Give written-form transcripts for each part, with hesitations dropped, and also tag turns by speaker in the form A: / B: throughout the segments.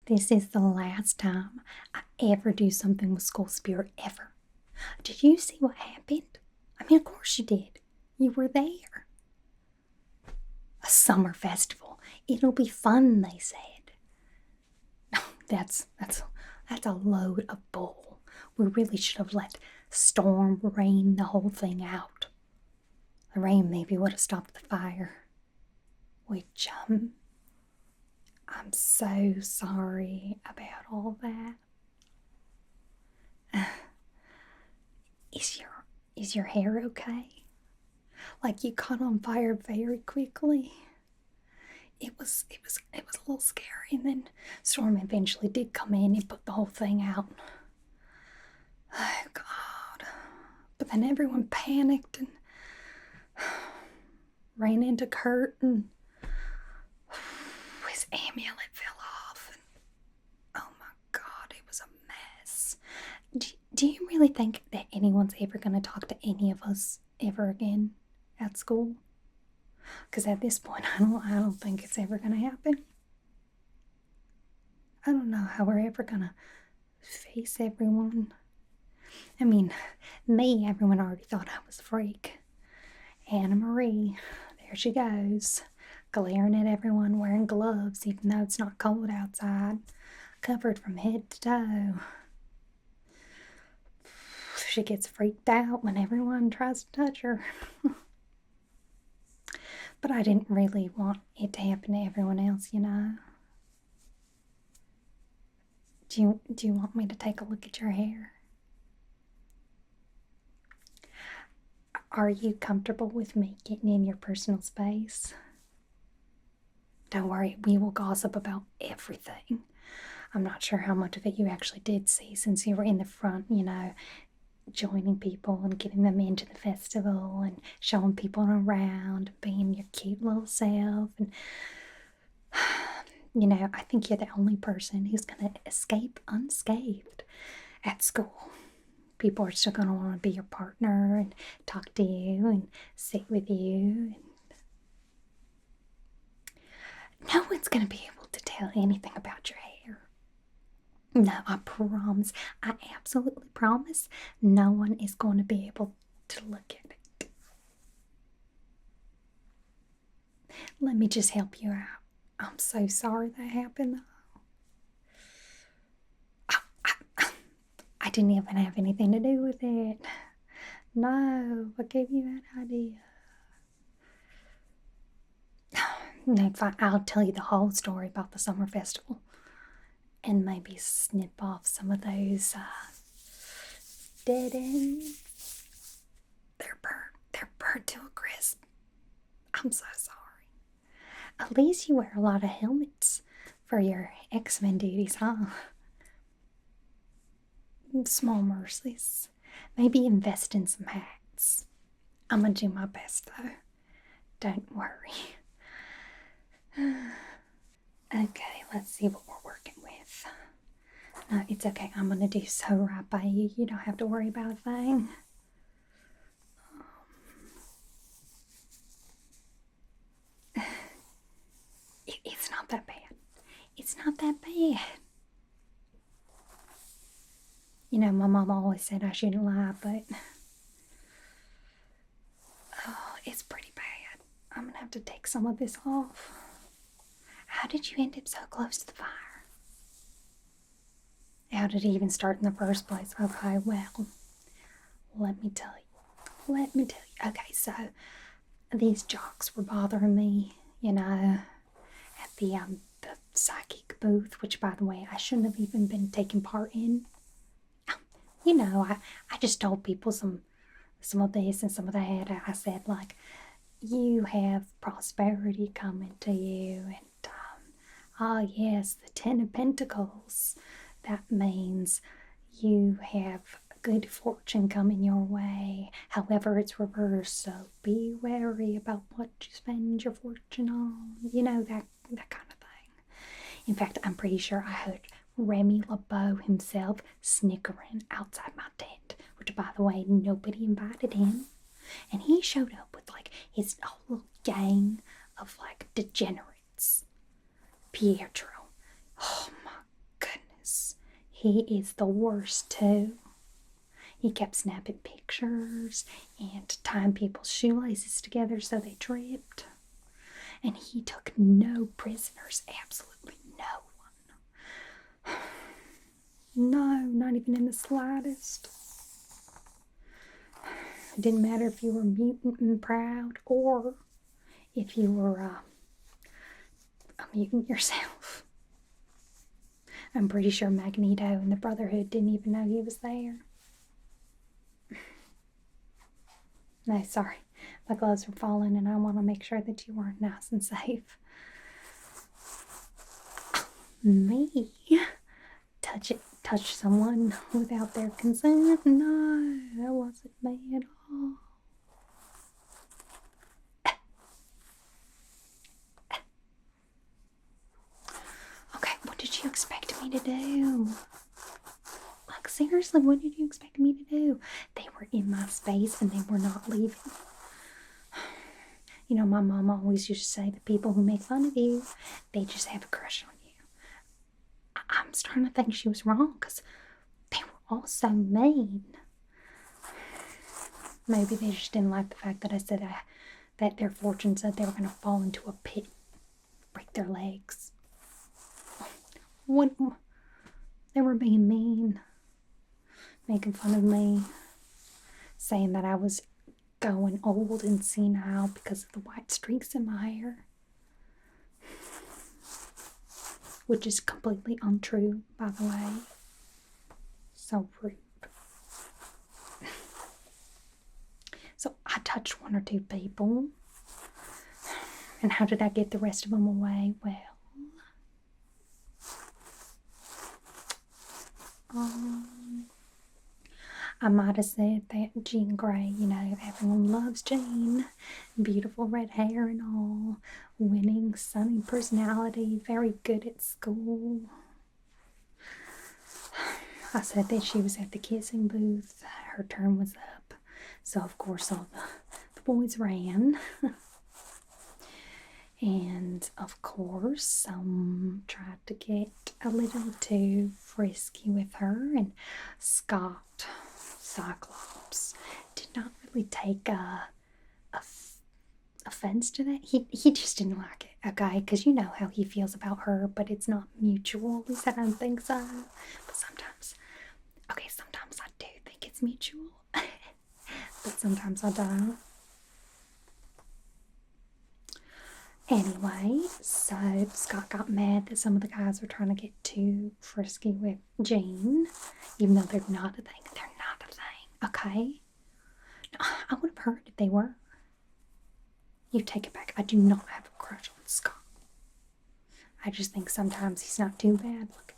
A: This is the last time I ever do something with school spirit ever. Did you see what happened? I mean, of course you did. You were there. A summer festival. It'll be fun, they said. That's a load of bull. We really should have let storm rain the whole thing out. The rain maybe would have stopped the fire. Which I'm so sorry about all that. Is your hair okay? Like you caught on fire very quickly. It was a little scary, and then Storm eventually did come in and put the whole thing out. Oh God. But then everyone panicked and ran into Kurt, and his amulet fell off, and oh my God, it was a mess. Do you really think that anyone's ever going to talk to any of us ever again at school? Because at this point, I don't think it's ever going to happen. I don't know how we're ever going to face everyone. I mean, me, everyone already thought I was a freak. Anna Marie, there she goes, glaring at everyone, wearing gloves even though it's not cold outside, covered from head to toe. She gets freaked out when everyone tries to touch her. But I didn't really want it to happen to everyone else, you know. Do you want me to take a look at your hair? Are you comfortable with me getting in your personal space? Don't worry, we will gossip about everything. I'm not sure how much of it you actually did see since you were in the front, you know, joining people and getting them into the festival and showing people around, being your cute little self. And, you know, I think you're the only person who's going to escape unscathed at school. People are still going to want to be your partner and talk to you and sit with you. And no one's going to be able to tell anything about your hair. No, I promise. I absolutely promise no one is going to be able to look at it. Let me just help you out. I'm so sorry that happened, though. I didn't even have anything to do with it. No, what gave you that idea? No, fine. I'll tell you the whole story about the summer festival. And maybe snip off some of those dead ends. They're burnt to a crisp. I'm so sorry. At least you wear a lot of helmets for your X-Men duties, huh? Small mercies. Maybe invest in some hats. I'm gonna do my best, though. Don't worry. Okay, let's see what we're working with. No, it's okay. I'm gonna do so right by you. You don't have to worry about a thing. It's not that bad. It's not that bad. You know, my mom always said I shouldn't lie, but oh, it's pretty bad. I'm gonna have to take some of this off. How did you end up so close to the fire? How did it even start in the first place? Okay, well, let me tell you. Okay, so these jocks were bothering me, you know, at the psychic booth, which, by the way, I shouldn't have even been taking part in. You know, I just told people some of this and some of that. I said, like, you have prosperity coming to you, and yes, the Ten of Pentacles. That means you have good fortune coming your way. However, it's reversed, so be wary about what you spend your fortune on. You know, that kind of thing. In fact, I'm pretty sure I heard Remy LeBeau himself snickering outside my tent, which, by the way, nobody invited him. And he showed up with, like, his whole little gang of, like, degenerates. Pietro. Oh, my he is the worst too. He kept snapping pictures and tying people's shoelaces together so they tripped. And he took no prisoners, absolutely no one. No, not even in the slightest. It didn't matter if you were mutant and proud or if you were a mutant yourself. I'm pretty sure Magneto and the Brotherhood didn't even know he was there. No, sorry. My gloves are falling and I want to make sure that you are nice and safe. Me? Touch someone without their consent? No, that wasn't me at all. Okay, what did you expect me to do? Like, seriously, what did you expect me to do? They were in my space and they were not leaving. You know, my mom always used to say the people who make fun of you, they just have a crush on you. I'm starting to think she was wrong because they were all so mean. Maybe they just didn't like the fact that I said that their fortune said they were going to fall into a pit, break their legs. What? They were being mean, making fun of me, saying that I was going old and senile because of the white streaks in my hair. Which is completely untrue, by the way. So rude. So I touched one or two people. And how did I get the rest of them away? Well, I might have said that Jean Grey, you know, everyone loves Jean. Beautiful red hair and all. Winning, sunny personality. Very good at school. I said that she was at the kissing booth. Her turn was up. So, of course, all the boys ran. And, of course, some tried to get a little too frisky with her. And Scott, Cyclops, did not really take offense to that. He just didn't like it, okay? Because you know how he feels about her, but it's not mutual. At least I don't think so. But sometimes I do think it's mutual. But sometimes I don't. Anyway, so Scott got mad that some of the guys were trying to get too frisky with Jean, even though they're not a thing. They're not a thing, okay? No, I would have heard if they were. You take it back. I do not have a crush on Scott. I just think sometimes he's not too bad looking.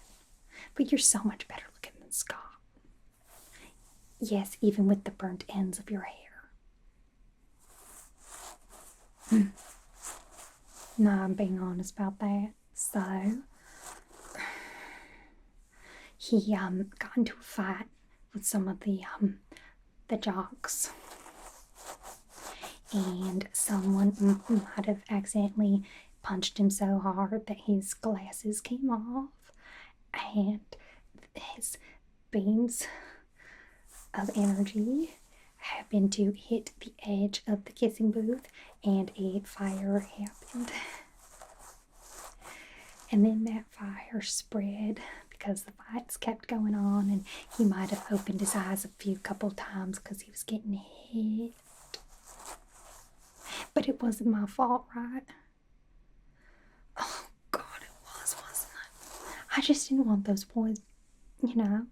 A: But you're so much better looking than Scott. Yes, even with the burnt ends of your hair. No, I'm being honest about that. So, he got into a fight with some of the jocks. And someone might have accidentally punched him so hard that his glasses came off. And his beams of energy happened to hit the edge of the kissing booth and a fire happened. And then that fire spread because the fights kept going on, and he might have opened his eyes a couple times because he was getting hit. But it wasn't my fault, right? Oh, God, it was, wasn't it? I just didn't want those boys, you know,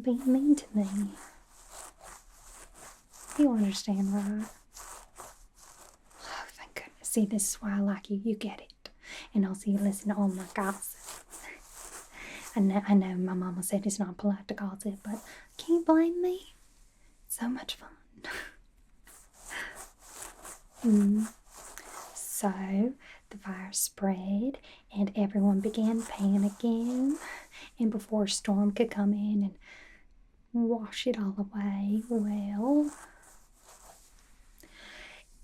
A: being mean to me. You understand, right? Oh, thank goodness. See, this is why I like you. You get it. And also you listen to all my gossip. I know my mama said it's not polite to gossip, but can you blame me? It's so much fun. So the fire spread and everyone began panicking. And before a storm could come in and wash it all away, well,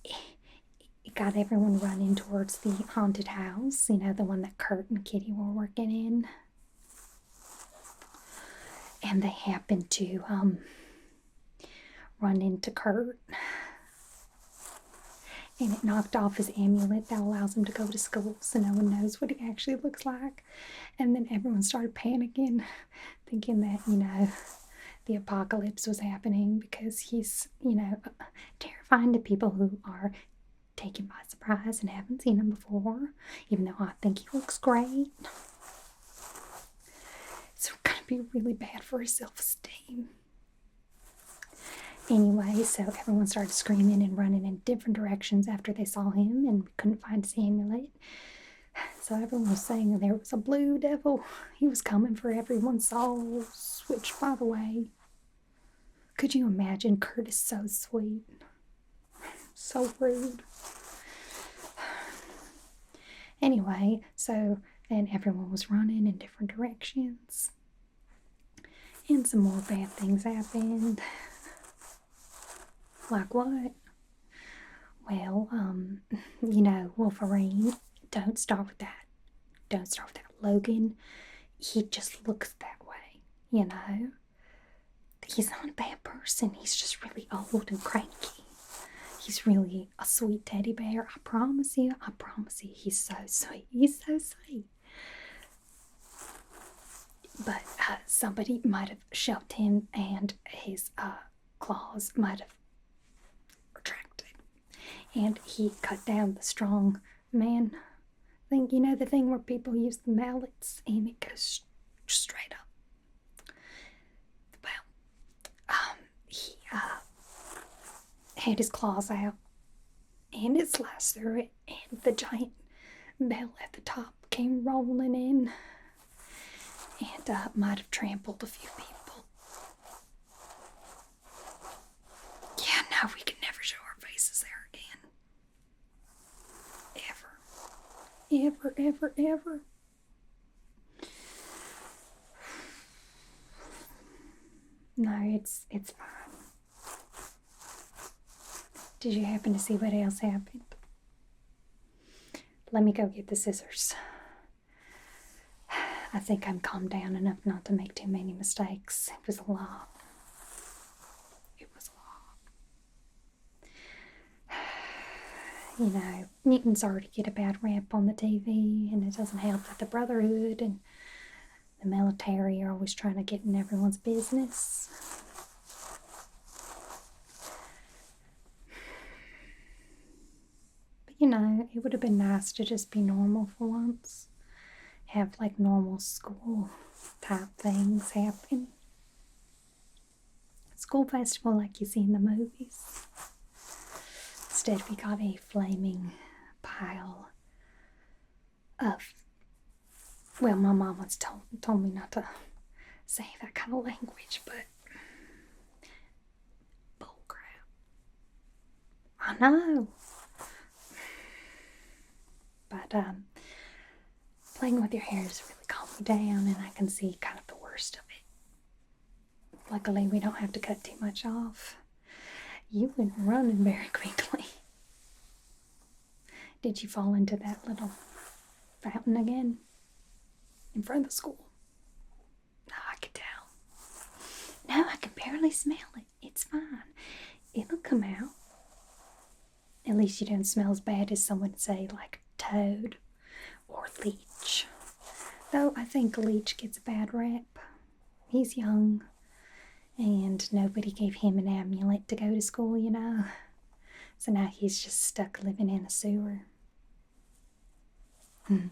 A: it got everyone running towards the haunted house, you know, the one that Kurt and Kitty were working in. and they happened to run into Kurt, and it knocked off his amulet that allows him to go to school, so no one knows what he actually looks like. And then everyone started panicking, thinking that, the apocalypse was happening because he's, terrifying to people who are taken by surprise and haven't seen him before, even though I think he looks great. It's going to be really bad for his self-esteem. Anyway, so everyone started screaming and running in different directions after they saw him, and we couldn't find his amulet. So everyone was saying there was a blue devil. He was coming for everyone's souls, which, by the way, could you imagine? Kurt is so sweet. So rude. Anyway, so then everyone was running in different directions. And some more bad things happened. Like what? Well, Wolverine, don't start with that. Don't start with that. Logan, he just looks that way, He's not a bad person. He's just really old and cranky. He's really a sweet teddy bear. I promise you. He's so sweet. He's so sweet. But somebody might have shoved him, and his claws might have retracted. And he cut down the strong man thing. The thing where people use the mallets, and it goes straight up. He had his claws out, and it sliced through it, and the giant bell at the top came rolling in, and might have trampled a few people. Yeah, now we can never show our faces there again. Ever. Ever. No, it's fine. Did you happen to see what else happened? Let me go get the scissors. I think I'm calmed down enough not to make too many mistakes. It was a lot. Mutants already get a bad rap on the TV, and it doesn't help that the Brotherhood and the military are always trying to get in everyone's business. But it would have been nice to just be normal for once. Have like normal school type things happen. School festival like you see in the movies. Instead we got a flaming pile of, well, my mom once told me not to say that kind of language, but bullcrap. I know. But playing with your hair has really calmed me down, and I can see kind of the worst of it. Luckily, we don't have to cut too much off. You went running very quickly. Did you fall into that little fountain again? In front of the school? No, I could tell. No, I can barely smell it. It's fine. It'll come out. At least you don't smell as bad as someone would say, like Toad or Leech. Though I think Leech gets a bad rap. He's young, and nobody gave him an amulet to go to school, So now he's just stuck living in a sewer. Okay.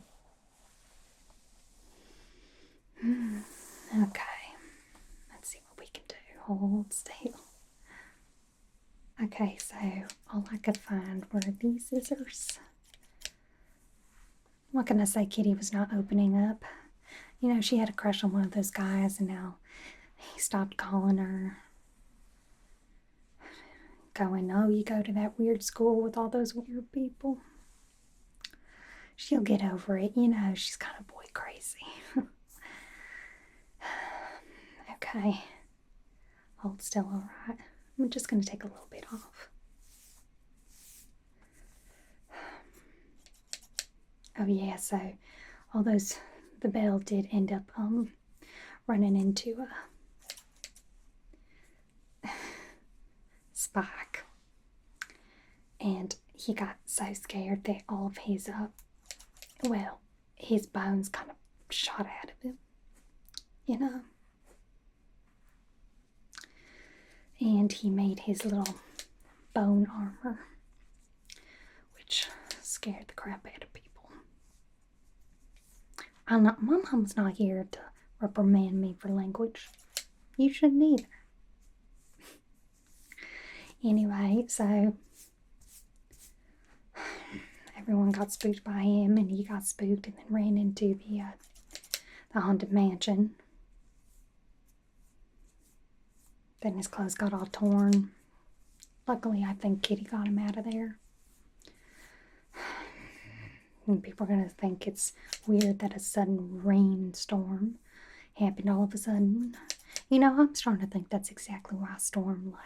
A: Let's see what we can do. Hold still. Okay, so all I could find were these scissors. What can I say? Kitty was not opening up. She had a crush on one of those guys, and now he stopped calling her. Going, oh, you go to that weird school with all those weird people. She'll get over it. She's kind of boy crazy. Okay. Hold still, all right. I'm just going to take a little bit off. Oh, yeah, so the bell did end up running into spike. And he got so scared that all of his, his bones kind of shot out of him, you know. And he made his little bone armor, which scared the crap out of people. I'm not, my mom's not here to reprimand me for language. You shouldn't either. Anyway, so everyone got spooked by him, and he got spooked and then ran into the haunted mansion. Then his clothes got all torn. Luckily, I think Kitty got him out of there. And people are going to think it's weird that a sudden rainstorm happened all of a sudden. You know, I'm starting to think that's exactly why Storm,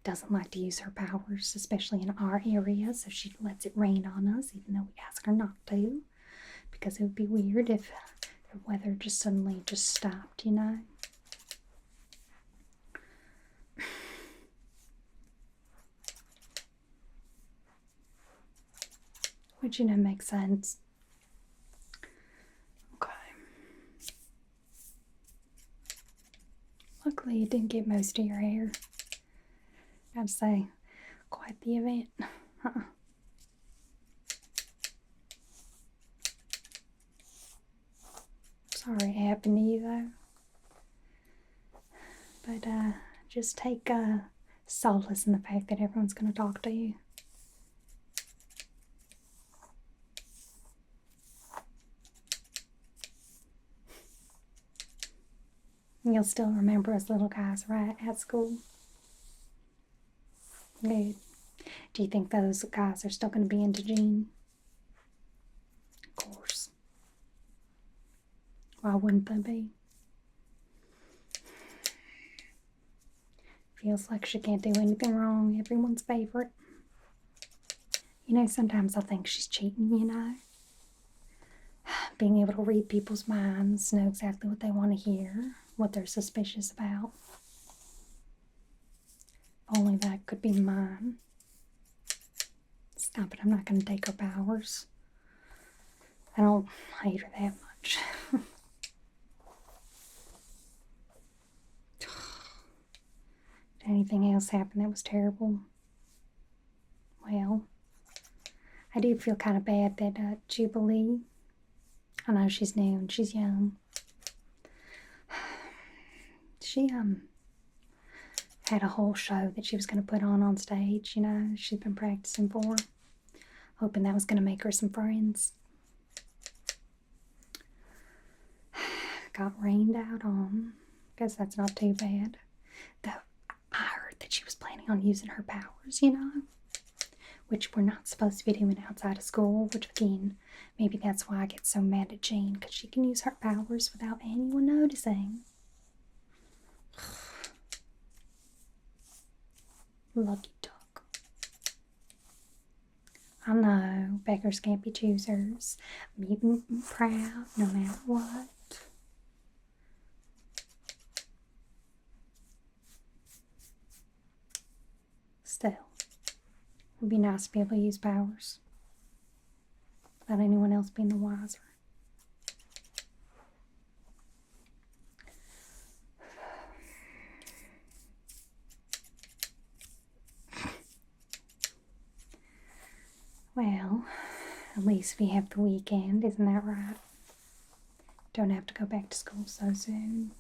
A: doesn't like to use her powers, especially in our area, so she lets it rain on us, even though we ask her not to. Because it would be weird if the weather just suddenly just stopped, you know? Which, you know, makes sense. Okay. Luckily, you didn't get most of your hair. I'd say, quite the event. Sorry it happened to you, though. But, just take solace in the fact that everyone's going to talk to you. You'll still remember us little guys, right, at school? Good. Do you think those guys are still going to be into Jean? Of course. Why wouldn't they be? Feels like she can't do anything wrong. Everyone's favorite. You know, sometimes I think she's cheating, you know? Being able to read people's minds, know exactly what they want to hear, what they're suspicious about. Only that could be mine. Stop it, I'm not going to take her powers. I don't hate her that much. Did anything else happen that was terrible? Well, I do feel kind of bad that Jubilee, I know she's new and she's young. She had a whole show that she was going to put on stage, you know, she's been practicing for, hoping that was going to make her some friends. Got rained out on. Guess that's not too bad. Though I heard that she was planning on using her powers, you know, which we're not supposed to be doing outside of school, which again, maybe that's why I get so mad at Jean, because she can use her powers without anyone noticing. Lucky duck. I know, beggars can't be choosers. Mutant and proud, no matter what. Still, it would be nice to be able to use powers without anyone else being the wiser. Well, at least we have the weekend, isn't that right? Don't have to go back to school so soon.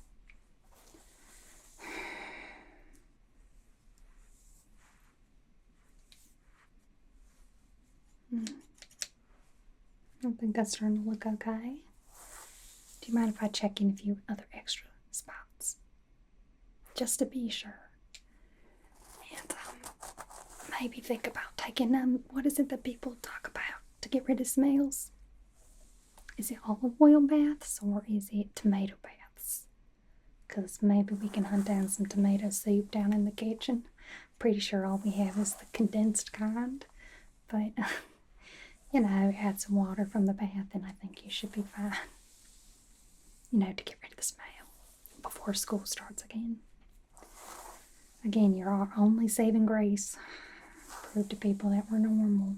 A: I think that's starting to look okay. Do you mind if I check in a few other extra spots? Just to be sure. And maybe think about taking what is it that people talk about to get rid of smells? Is it olive oil baths or is it tomato baths? Because maybe we can hunt down some tomato soup down in the kitchen. Pretty sure all we have is the condensed kind. But, you know, add some water from the bath and I think you should be fine. You know, to get rid of the smell before school starts again. Again, you're our only saving grace. Prove to people that we're normal.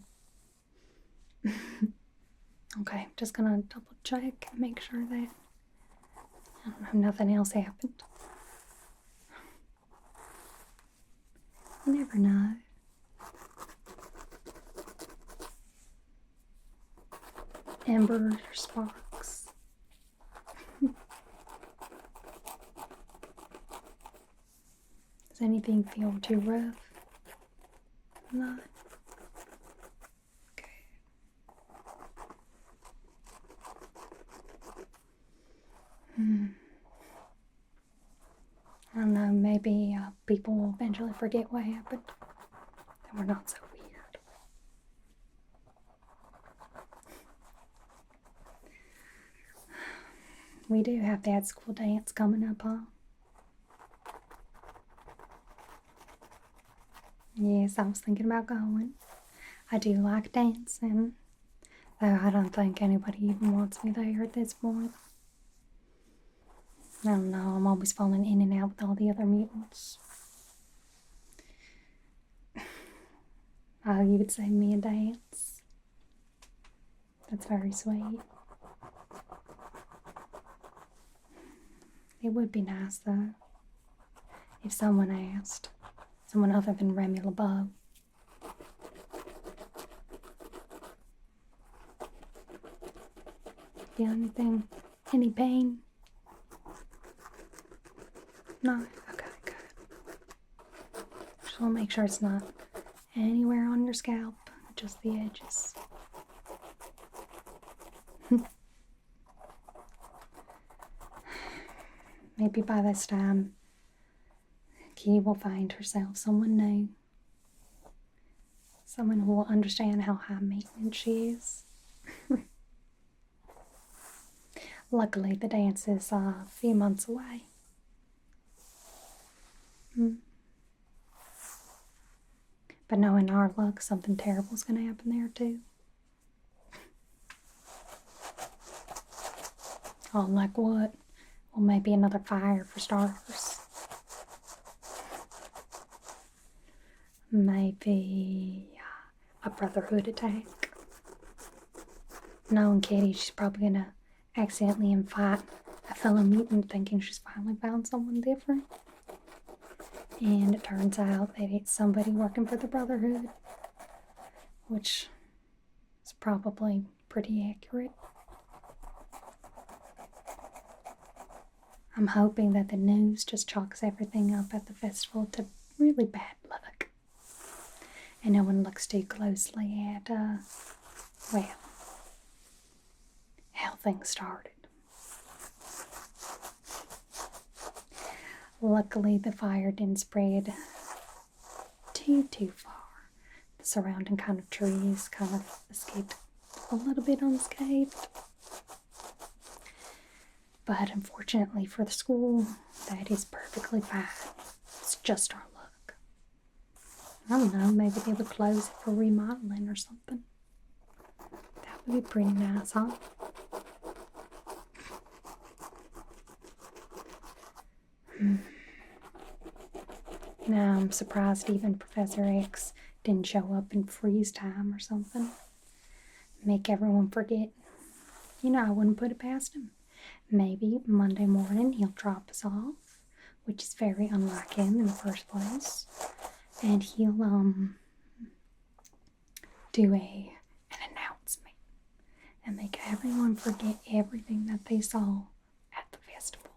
A: Okay, just gonna double check and make sure that nothing else happened. You never know. Embers or sparks. Does anything feel too rough? No. Okay. I don't know, maybe people will eventually forget what happened. And we're not so weird. We do have that school dance coming up, huh? Yes, I was thinking about going. I do like dancing, though I don't think anybody even wants me there at this point. I don't know, I'm always falling in and out with all the other mutants. Oh, you would say me a dance? That's very sweet. It would be nice, though, if someone asked. Someone other than Remy LeBeau. Feel anything? Any pain? No? Okay, good. Just want to make sure it's not anywhere on your scalp, just the edges. Maybe by this time, Kitty will find herself someone new. Someone who will understand how high maintenance she is. Luckily, the dance is a few months away. But knowing our luck, something terrible is going to happen there too. Oh, like what? Well, maybe another fire for starters. Maybe a brotherhood attack. Knowing Kitty, she's probably going to accidentally invite a fellow mutant thinking she's finally found someone different. And it turns out that it's somebody working for the Brotherhood, which is probably pretty accurate. I'm hoping that the news just chalks everything up at the festival to really bad luck. And no one looks too closely at, well, how things started. Luckily, the fire didn't spread too far. The surrounding kind of trees kind of escaped a little bit unscathed. But unfortunately for the school, that is perfectly fine. It's just our luck. I don't know, maybe they would close it for remodeling or something. That would be pretty nice, huh? Now I'm surprised even Professor X didn't show up in freeze time or something. Make everyone forget. You know, I wouldn't put it past him. Maybe Monday morning he'll drop us off, which is very unlike him in the first place. And he'll do an announcement and make everyone forget everything that they saw at the festival.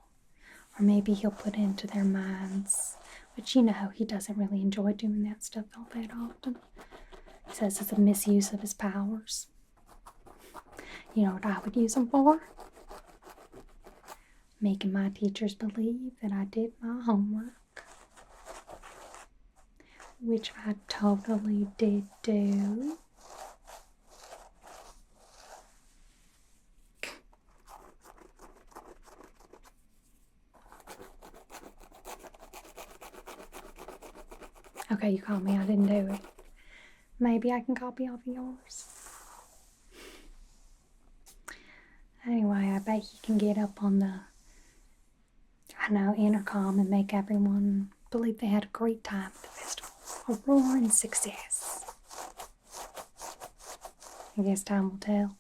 A: Or maybe he'll put into their minds, which you know he doesn't really enjoy doing that stuff all that often. He says it's a misuse of his powers. You know what I would use them for? Making my teachers believe that I did my homework, which I totally did do. Okay, you called me, I didn't do it. Maybe I can copy off of yours. Anyway, I bet you can get up on the, intercom and make everyone believe they had a great time at the festival. A roaring success. I guess time will tell.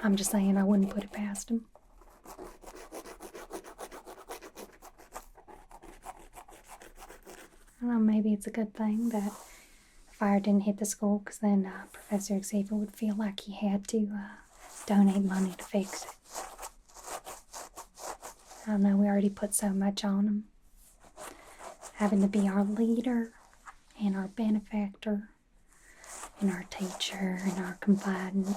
A: I'm just saying I wouldn't put it past them. I don't know, maybe it's a good thing that fire didn't hit the school, because then Professor Xavier would feel like he had to donate money to fix it. I don't know, we already put so much on him. Having to be our leader and our benefactor and our teacher and our confidant.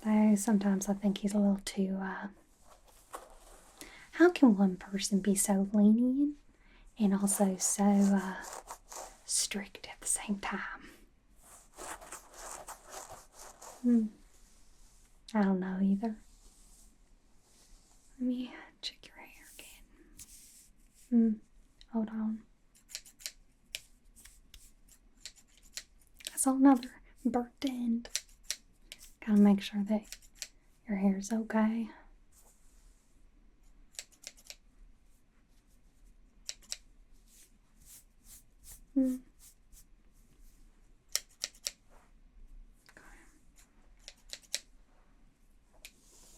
A: Though sometimes I think he's a little too, how can one person be so lenient and also so strict at the same time? I don't know either. Let me check your hair again. Hold on. I saw another burnt end. Gotta make sure that your hair's okay.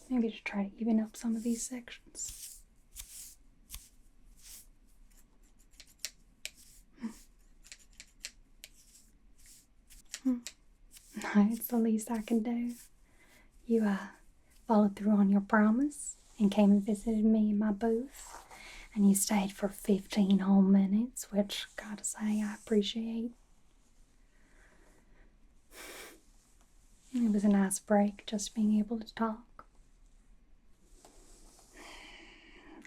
A: Maybe to try to even up some of these sections. No, it's the least I can do. You followed through on your promise and came and visited me in my booth, and you stayed for 15 whole minutes, which, gotta say, I appreciate. It was a nice break, just being able to talk.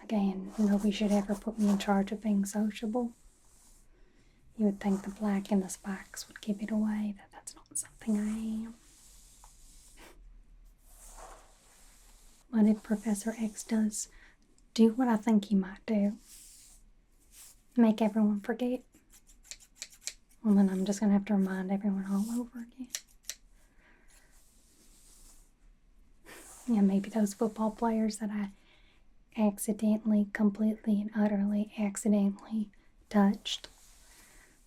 A: Again, nobody should ever put me in charge of being sociable. You would think the black and the spikes would give it away that that's not something I am. What if Professor X does do what I think he might do? Make everyone forget? Well, then I'm just going to have to remind everyone all over again. Yeah, maybe those football players that I accidentally, completely and utterly accidentally touched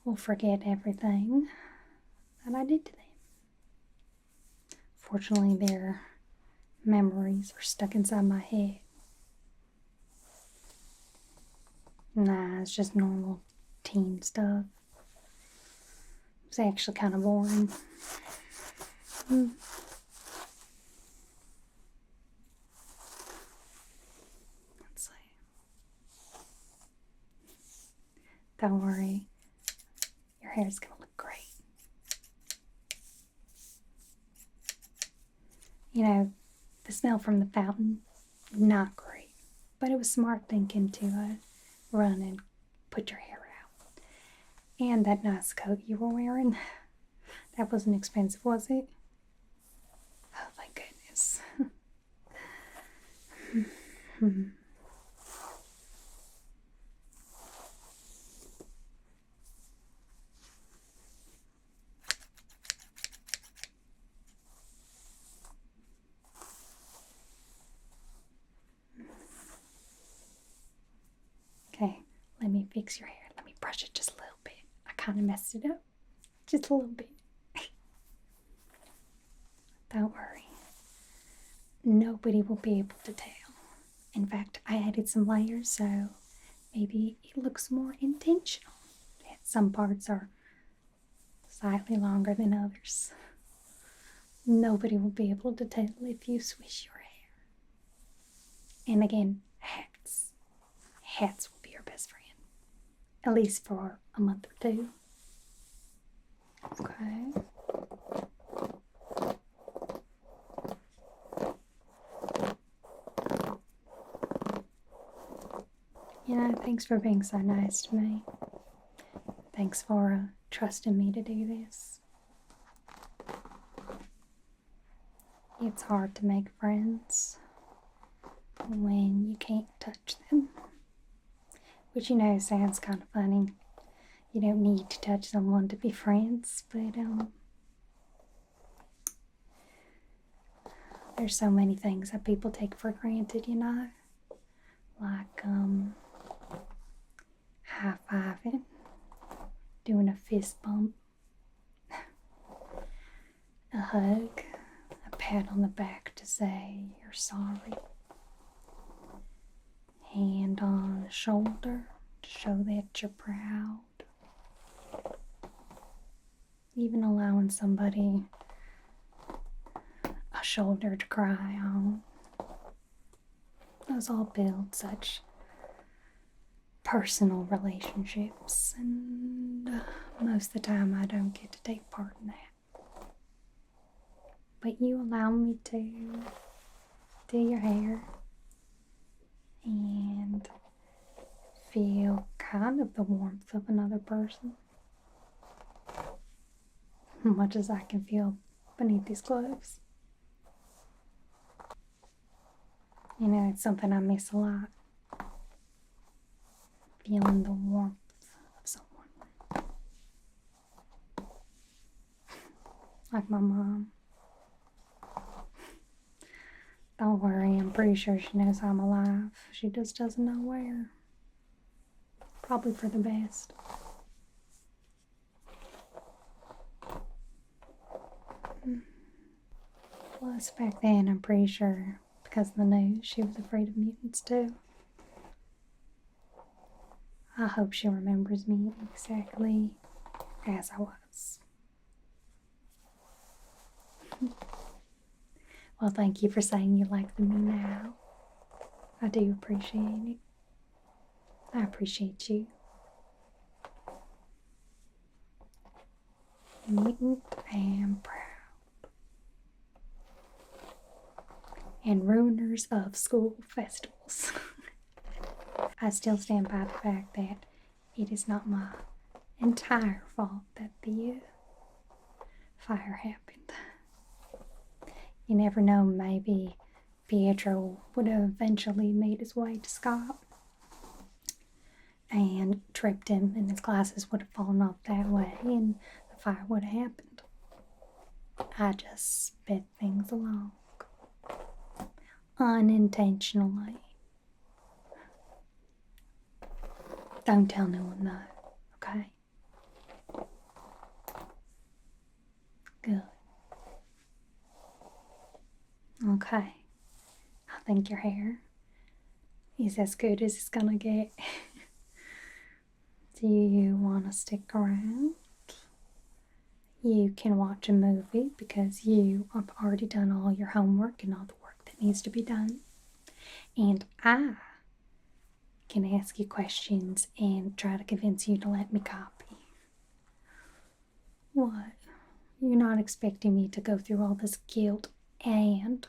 A: will forget everything that I did to them. Fortunately, their memories are stuck inside my head. Nah, it's just normal teen stuff. It's actually kind of boring. Let's see. Don't worry. Your hair's gonna look great. You know, the smell from the fountain, not great. But it was smart thinking to run and put your hair out. And that nice coat you were wearing, that wasn't expensive, was it? Oh, thank goodness. Okay, let me fix your hair. Let me brush it just a little bit. I kind of messed it up. Just a little bit. Don't worry. Nobody will be able to tell. In fact, I added some layers, so maybe it looks more intentional. Some parts are slightly longer than others. Nobody will be able to tell if you swish your hair. And again, hats. Hats will be your best friend. At least for a month or two. Okay. You know, thanks for being so nice to me. Thanks for trusting me to do this. It's hard to make friends when you can't touch them. Which, you know, sounds kind of funny. You don't need to touch someone to be friends, but There's so many things that people take for granted, like high-fiving, doing a fist bump, a hug, a pat on the back to say you're sorry, hand on the shoulder to show that you're proud, even allowing somebody a shoulder to cry on. Those all build such personal relationships, and most of the time I don't get to take part in that. But you allow me to do your hair and feel kind of the warmth of another person, much as I can feel beneath these clothes. It's something I miss a lot. Feeling the warmth of someone. Like my mom. Don't worry, I'm pretty sure she knows I'm alive. She just doesn't know where. Probably for the best. Plus, back then, I'm pretty sure, because of the news, she was afraid of mutants too. I hope she remembers me exactly as I was. Well, thank you for saying you like me now. I do appreciate it. I appreciate you. Mutant and proud. And ruiners of school festivals. I still stand by the fact that it is not my entire fault that the fire happened. You never know, maybe Pietro would have eventually made his way to Scott and tripped him, and his glasses would have fallen off that way, and the fire would have happened. I just sped things along. Unintentionally. Don't tell no one though, okay? Good. Okay. I think your hair is as good as it's gonna get. Do you want to stick around? You can watch a movie because you have already done all your homework and all the work that needs to be done. And I can ask you questions and try to convince you to let me copy. What? You're not expecting me to go through all this guilt and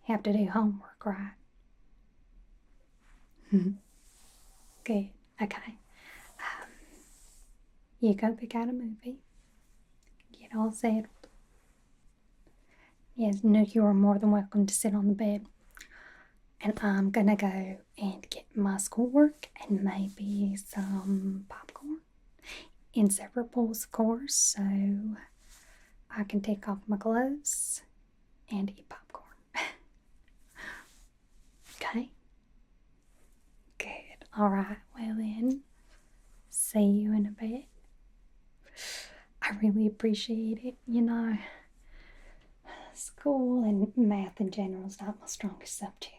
A: have to do homework, right? Good. Okay. You go pick out a movie. Get all settled. Yes, no, you are more than welcome to sit on the bed. And I'm gonna go and get my schoolwork and maybe some popcorn. In separate bowls, of course, so I can take off my gloves and eat popcorn. Okay? Good. Alright, well then, see you in a bit. I really appreciate it. School and math in general is not my strongest subject.